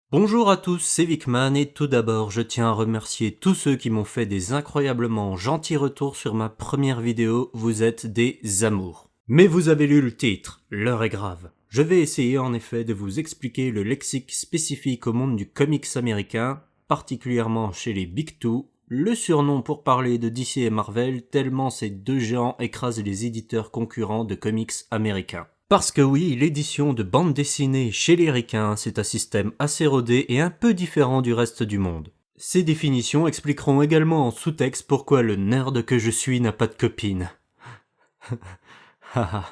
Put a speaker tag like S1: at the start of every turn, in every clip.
S1: Bonjour à tous, c'est Vicman et tout d'abord je tiens à remercier tous ceux qui m'ont fait des incroyablement gentils retours sur ma première vidéo, vous êtes des amours. Mais vous avez lu le titre, l'heure est grave. Je vais essayer en effet de vous expliquer le lexique spécifique au monde du comics américain, particulièrement chez les Big Two, le surnom pour parler de DC et Marvel tellement ces deux géants écrasent les éditeurs concurrents de comics américains. Parce que oui, l'édition de bande dessinée chez les ricains, c'est un système assez rodé et un peu différent du reste du monde. Ces définitions expliqueront également en sous-texte pourquoi le nerd que je suis n'a pas de copine. Haha.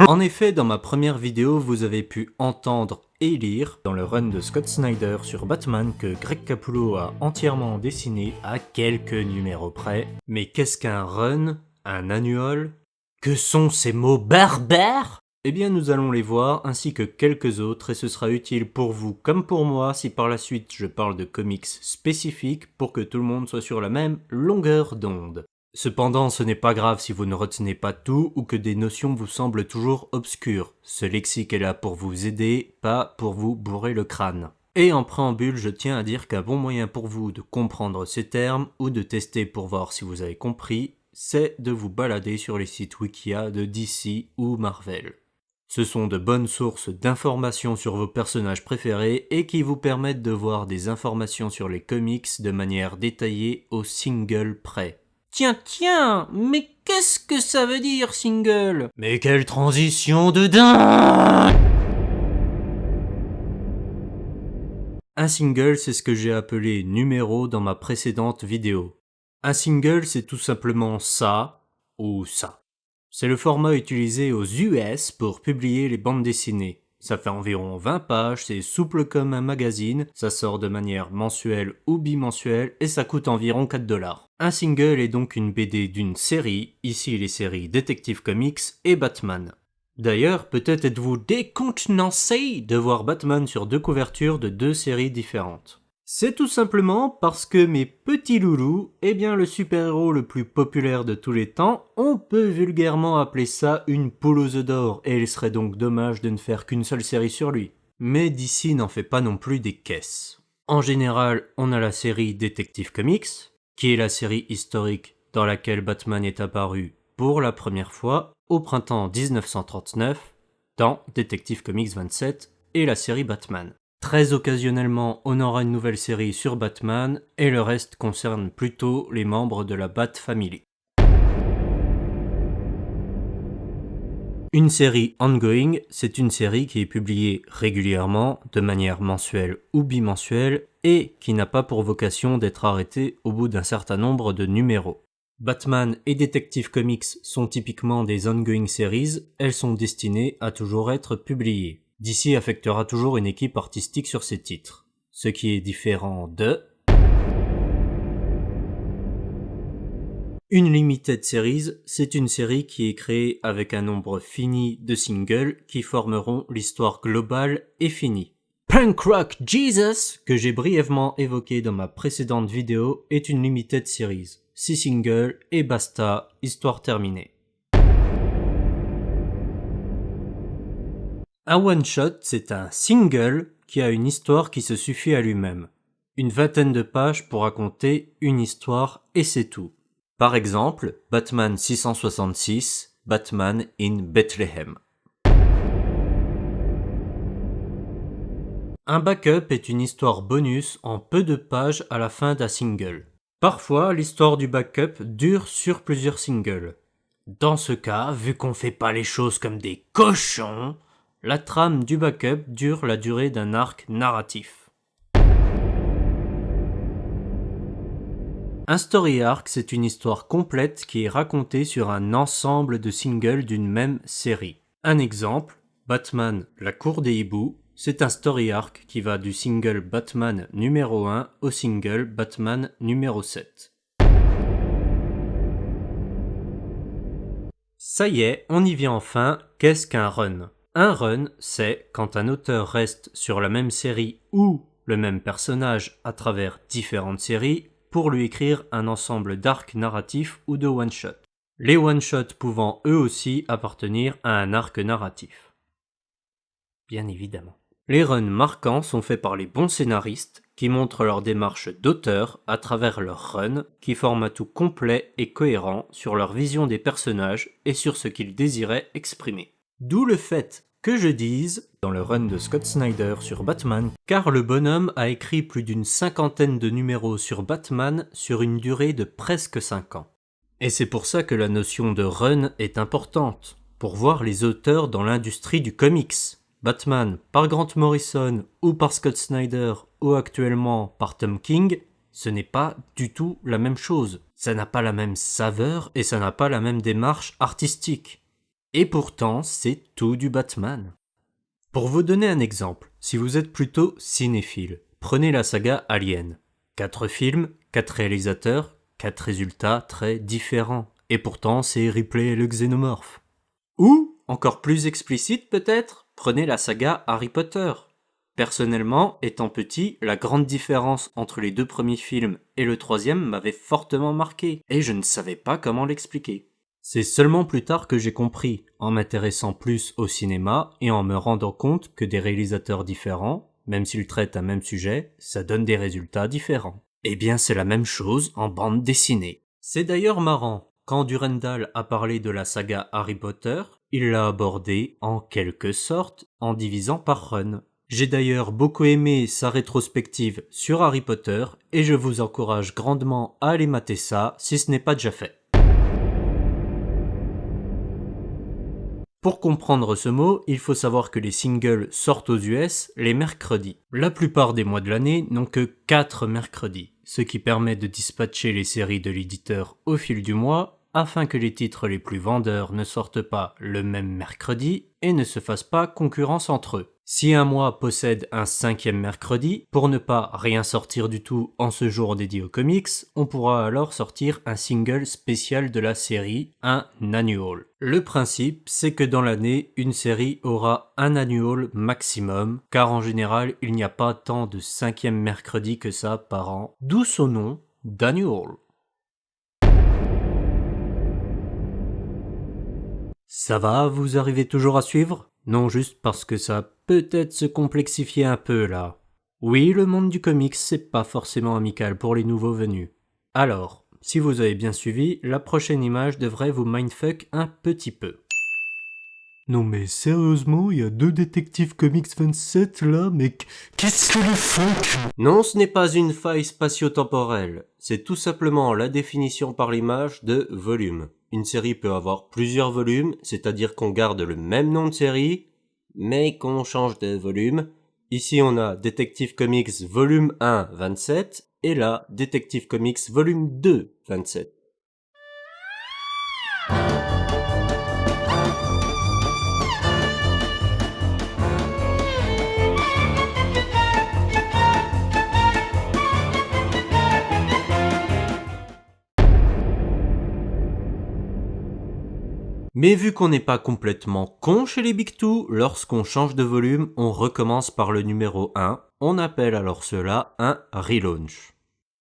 S1: En effet, dans ma première vidéo, vous avez pu entendre et lire, dans le run de Scott Snyder sur Batman que Greg Capullo a entièrement dessiné à quelques numéros près. Mais qu'est-ce qu'un run? Un annual? Que sont ces mots barbares? Eh bien nous allons les voir ainsi que quelques autres et ce sera utile pour vous comme pour moi si par la suite je parle de comics spécifiques pour que tout le monde soit sur la même longueur d'onde. Cependant, ce n'est pas grave si vous ne retenez pas tout ou que des notions vous semblent toujours obscures. Ce lexique est là pour vous aider, pas pour vous bourrer le crâne. Et en préambule, je tiens à dire qu'un bon moyen pour vous de comprendre ces termes ou de tester pour voir si vous avez compris, c'est de vous balader sur les sites Wikia de DC ou Marvel. Ce sont de bonnes sources d'informations sur vos personnages préférés et qui vous permettent de voir des informations sur les comics de manière détaillée au single près. Tiens, mais qu'est-ce que ça veut dire, single? Mais quelle transition de dingue! Un single, c'est ce que j'ai appelé numéro dans ma précédente vidéo. Un single, c'est tout simplement ça, ou ça. C'est le format utilisé aux US pour publier les bandes dessinées. Ça fait environ 20 pages, c'est souple comme un magazine, ça sort de manière mensuelle ou bimensuelle et ça coûte environ 4$. Un single est donc une BD d'une série, ici les séries Detective Comics et Batman. D'ailleurs, peut-être êtes-vous décontenancé de voir Batman sur deux couvertures de deux séries différentes. C'est tout simplement parce que mes petits loulous, eh bien le super-héros le plus populaire de tous les temps, on peut vulgairement appeler ça une poule aux œufs d'or, et il serait donc dommage de ne faire qu'une seule série sur lui. Mais DC n'en fait pas non plus des caisses. En général, on a la série Detective Comics, qui est la série historique dans laquelle Batman est apparu pour la première fois au printemps 1939 dans Detective Comics 27 et la série Batman. Très occasionnellement, on aura une nouvelle série sur Batman, et le reste concerne plutôt les membres de la Bat Family. Une série ongoing, c'est une série qui est publiée régulièrement, de manière mensuelle ou bimensuelle, et qui n'a pas pour vocation d'être arrêtée au bout d'un certain nombre de numéros. Batman et Detective Comics sont typiquement des ongoing series, elles sont destinées à toujours être publiées. DC affectera toujours une équipe artistique sur ses titres, ce qui est différent de une limited series, c'est une série qui est créée avec un nombre fini de singles qui formeront l'histoire globale et finie. Punk Rock Jesus, que j'ai brièvement évoqué dans ma précédente vidéo, est une limited series. 6 singles et basta, histoire terminée. Un one-shot, c'est un single qui a une histoire qui se suffit à lui-même. Une vingtaine de pages pour raconter une histoire et c'est tout. Par exemple, Batman 666, Batman in Bethlehem. Un backup est une histoire bonus en peu de pages à la fin d'un single. Parfois, l'histoire du backup dure sur plusieurs singles. Dans ce cas, vu qu'on fait pas les choses comme des cochons, la trame du backup dure la durée d'un arc narratif. Un story arc, c'est une histoire complète qui est racontée sur un ensemble de singles d'une même série. Un exemple, Batman, la cour des hiboux, c'est un story arc qui va du single Batman numéro 1 au single Batman numéro 7. Ça y est, on y vient enfin, qu'est-ce qu'un run ? Un run, c'est quand un auteur reste sur la même série ou le même personnage à travers différentes séries pour lui écrire un ensemble d'arcs narratifs ou de one-shot. les one-shots pouvant eux aussi appartenir à un arc narratif. Bien évidemment. Les runs marquants sont faits par les bons scénaristes qui montrent leur démarche d'auteur à travers leurs runs qui forment un tout complet et cohérent sur leur vision des personnages et sur ce qu'ils désiraient exprimer. D'où le fait que je dise, dans le run de Scott Snyder sur Batman, car le bonhomme a écrit plus d'une 50aine de numéros sur Batman sur une durée de presque 5 ans. Et c'est pour ça que la notion de run est importante, pour voir les auteurs dans l'industrie du comics. Batman par Grant Morrison ou par Scott Snyder ou actuellement par Tom King, ce n'est pas du tout la même chose. Ça n'a pas la même saveur et ça n'a pas la même démarche artistique. Et pourtant, c'est tout du Batman. Pour vous donner un exemple, si vous êtes plutôt cinéphile, prenez la saga Alien. 4 films, 4 réalisateurs, 4 résultats très différents. Et pourtant, c'est Ripley le xénomorphe. Ou, encore plus explicite peut-être, prenez la saga Harry Potter. Personnellement, étant petit, la grande différence entre les 2 premiers films et le 3e m'avait fortement marqué, et je ne savais pas comment l'expliquer. C'est seulement plus tard que j'ai compris, en m'intéressant plus au cinéma et en me rendant compte que des réalisateurs différents, même s'ils traitent un même sujet, ça donne des résultats différents. Eh bien c'est la même chose en bande dessinée. C'est d'ailleurs marrant, quand Durandal a parlé de la saga Harry Potter, il l'a abordé en quelque sorte en divisant par run. J'ai d'ailleurs beaucoup aimé sa rétrospective sur Harry Potter et je vous encourage grandement à aller mater ça si ce n'est pas déjà fait. Pour comprendre ce mot, il faut savoir que les singles sortent aux US les mercredis. La plupart des mois de l'année n'ont que 4 mercredis, ce qui permet de dispatcher les séries de l'éditeur au fil du mois afin que les titres les plus vendeurs ne sortent pas le même mercredi et ne se fassent pas concurrence entre eux. Si un mois possède un 5e mercredi, pour ne pas rien sortir du tout en ce jour dédié aux comics, on pourra alors sortir un single spécial de la série, un annual. Le principe, c'est que dans l'année, une série aura un annual maximum, car en général, il n'y a pas tant de 5e mercredi que ça par an, d'où son nom d'annual. Ça va, vous arrivez toujours à suivre ? Non, juste parce que ça peut-être se complexifier un peu là. Oui, le monde du comics, c'est pas forcément amical pour les nouveaux venus. Alors, si vous avez bien suivi, la prochaine image devrait vous mindfuck un petit peu. Non mais sérieusement, il y a 2 détectives comics 27 là, mais qu'est-ce que le fuck ? Non, ce n'est pas une faille spatio-temporelle, c'est tout simplement la définition par l'image de volume. Une série peut avoir plusieurs volumes, c'est-à-dire qu'on garde le même nom de série, mais qu'on change de volume. Ici on a Detective Comics volume 1, 27, et là, Detective Comics volume 2, 27. Mais vu qu'on n'est pas complètement con chez les Big Two, lorsqu'on change de volume, on recommence par le numéro 1, on appelle alors cela un relaunch.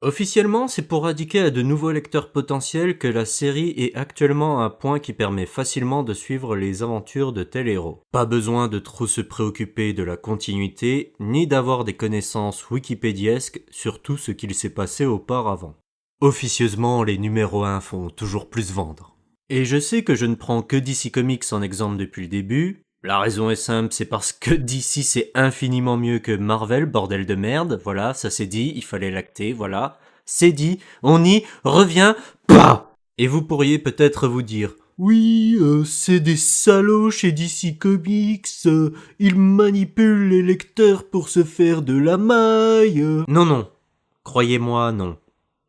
S1: Officiellement, c'est pour indiquer à de nouveaux lecteurs potentiels que la série est actuellement à un point qui permet facilement de suivre les aventures de tel héros. Pas besoin de trop se préoccuper de la continuité, ni d'avoir des connaissances wikipédiesques sur tout ce qu'il s'est passé auparavant. Officieusement, les numéros 1 font toujours plus vendre. Et je sais que je ne prends que DC Comics en exemple depuis le début. La raison est simple, c'est parce que DC c'est infiniment mieux que Marvel, bordel de merde. Voilà, ça c'est dit, il fallait l'acter, voilà. C'est dit, on y revient pas. Et vous pourriez peut-être vous dire, oui, c'est des salauds chez DC Comics, ils manipulent les lecteurs pour se faire de la maille. Non, croyez-moi, non.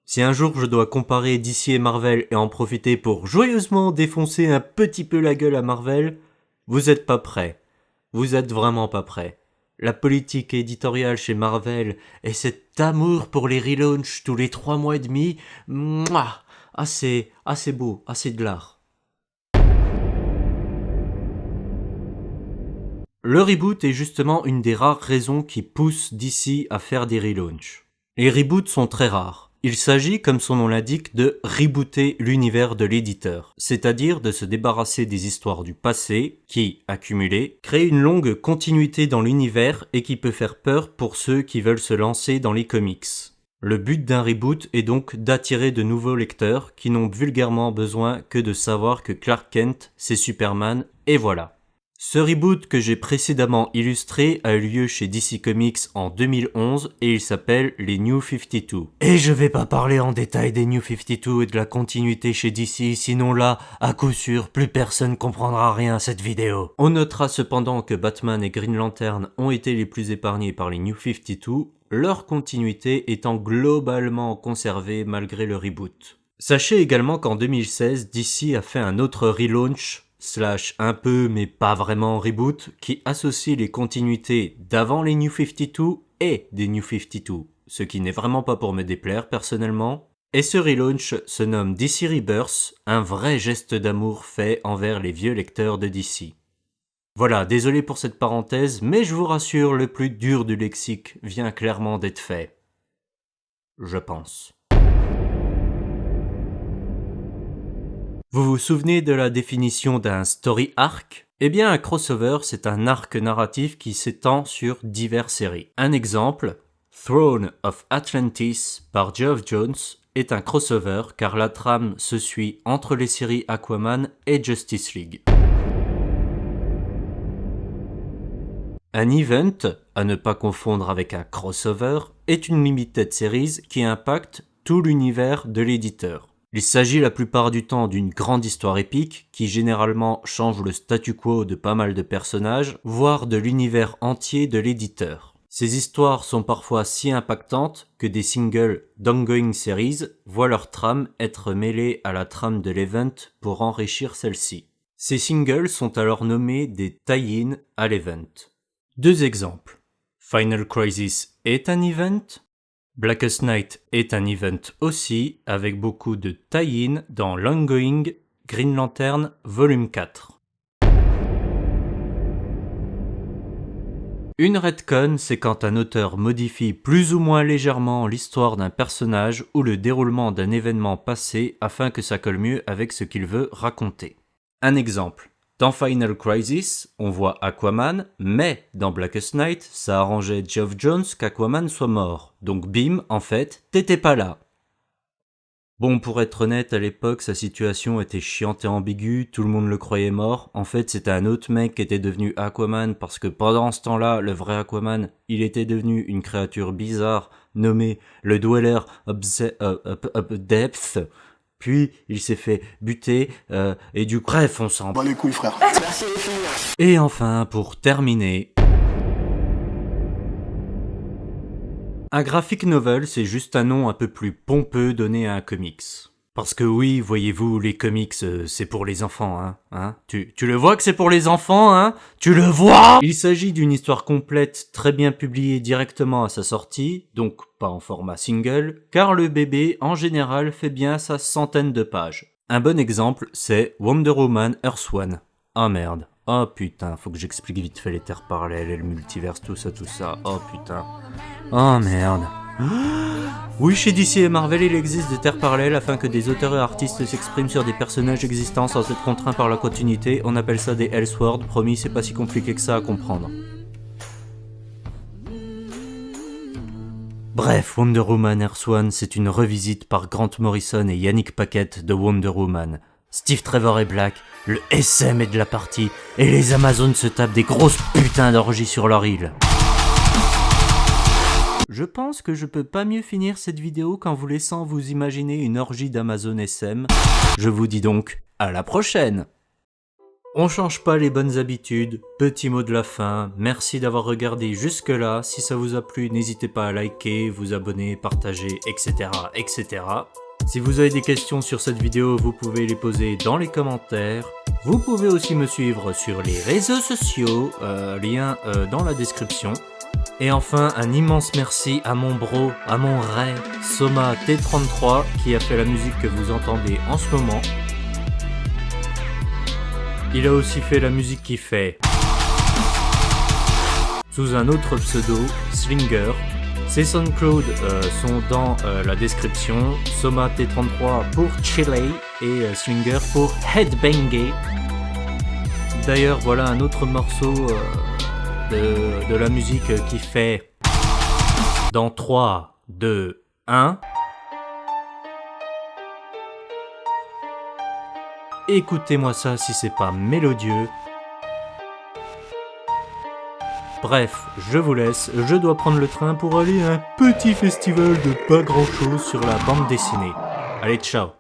S1: Si un jour je dois comparer DC et Marvel et en profiter pour joyeusement défoncer un petit peu la gueule à Marvel, vous êtes pas prêts. Vous êtes vraiment pas prêts. La politique éditoriale chez Marvel et cet amour pour les relaunchs tous les 3 mois et demi, mouah, assez beau, assez de l'art. Le reboot est justement une des rares raisons qui poussent DC à faire des relaunchs. Les reboots sont très rares. Il s'agit, comme son nom l'indique, de rebooter l'univers de l'éditeur, c'est-à-dire de se débarrasser des histoires du passé qui, accumulées, créent une longue continuité dans l'univers et qui peut faire peur pour ceux qui veulent se lancer dans les comics. Le but d'un reboot est donc d'attirer de nouveaux lecteurs qui n'ont vulgairement besoin que de savoir que Clark Kent, c'est Superman, et voilà. Ce reboot que j'ai précédemment illustré a eu lieu chez DC Comics en 2011 et il s'appelle les New 52. Et je vais pas parler en détail des New 52 et de la continuité chez DC, sinon là, à coup sûr, plus personne comprendra rien à cette vidéo. On notera cependant que Batman et Green Lantern ont été les plus épargnés par les New 52, leur continuité étant globalement conservée malgré le reboot. Sachez également qu'en 2016, DC a fait un autre relaunch / un peu mais pas vraiment reboot, qui associe les continuités d'avant les New 52 et des New 52, ce qui n'est vraiment pas pour me déplaire personnellement. Et ce relaunch se nomme DC Rebirth, un vrai geste d'amour fait envers les vieux lecteurs de DC. Voilà, désolé pour cette parenthèse, mais je vous rassure, le plus dur du lexique vient clairement d'être fait. Je pense. Vous vous souvenez de la définition d'un story arc ? Eh bien, un crossover, c'est un arc narratif qui s'étend sur diverses séries. Un exemple, Throne of Atlantis par Geoff Johns est un crossover car la trame se suit entre les séries Aquaman et Justice League. Un event, à ne pas confondre avec un crossover, est une limited series qui impacte tout l'univers de l'éditeur. Il s'agit la plupart du temps d'une grande histoire épique qui généralement change le statu quo de pas mal de personnages, voire de l'univers entier de l'éditeur. Ces histoires sont parfois si impactantes que des singles d'ongoing series voient leur trame être mêlée à la trame de l'event pour enrichir celle-ci. Ces singles sont alors nommés des tie-in à l'event. Deux exemples. Final Crisis est un event. Blackest Night est un event aussi, avec beaucoup de tie-in dans l'ongoing Green Lantern Volume 4. Une retcon, c'est quand un auteur modifie plus ou moins légèrement l'histoire d'un personnage ou le déroulement d'un événement passé afin que ça colle mieux avec ce qu'il veut raconter. Un exemple. Dans Final Crisis, on voit Aquaman, mais dans Blackest Night, ça arrangeait Geoff Johns qu'Aquaman soit mort. Donc bim, en fait, t'étais pas là. Bon, pour être honnête, à l'époque, sa situation était chiante et ambiguë, tout le monde le croyait mort. En fait, c'était un autre mec qui était devenu Aquaman parce que pendant ce temps-là, le vrai Aquaman, il était devenu une créature bizarre nommée le Dweller Depth. Puis, il s'est fait buter, et du coup, bref, on s'en bat les couilles, frère. Merci les filles. Et enfin, pour terminer, un graphic novel, c'est juste un nom un peu plus pompeux donné à un comics. Parce que oui, voyez-vous, les comics, c'est pour les enfants, hein. Tu le vois que c'est pour les enfants, hein? Tu le vois? Il s'agit d'une histoire complète, très bien publiée directement à sa sortie, donc pas en format single, car le bébé, en général, fait bien sa centaine de pages. Un bon exemple, c'est Wonder Woman Earth One. Ah merde. Oh putain, faut que j'explique vite fait les terres parallèles et le multiverse, tout ça. Oh putain. Oh merde. Oui, chez DC et Marvel, il existe des terres parallèles afin que des auteurs et artistes s'expriment sur des personnages existants sans être contraints par la continuité. On appelle ça des Elseworlds, promis, c'est pas si compliqué que ça à comprendre. Bref, Wonder Woman Earth One, c'est une revisite par Grant Morrison et Yannick Paquette de Wonder Woman. Steve Trevor est Black, le SM est de la partie, et les Amazones se tapent des grosses putains d'orgies sur leur île. Je pense que je peux pas mieux finir cette vidéo qu'en vous laissant vous imaginer une orgie d'Amazon SM. Je vous dis donc à la prochaine. On change pas les bonnes habitudes, petit mot de la fin, merci d'avoir regardé jusque là, si ça vous a plu n'hésitez pas à liker, vous abonner, partager, etc. etc. Si vous avez des questions sur cette vidéo, vous pouvez les poser dans les commentaires. Vous pouvez aussi me suivre sur les réseaux sociaux, lien dans la description. Et enfin, un immense merci à mon bro, à mon Ray, Soma T33, qui a fait la musique que vous entendez en ce moment. Il a aussi fait la musique qui fait, sous un autre pseudo, Slinger. Ces SoundCloud sont dans la description. Soma T33 pour Chile et Swinger pour Headbanger. D'ailleurs, voilà un autre morceau de la musique qui fait dans 3, 2, 1. Écoutez-moi ça si c'est pas mélodieux. Bref, je vous laisse, je dois prendre le train pour aller à un petit festival de pas grand chose sur la bande dessinée. Allez, ciao!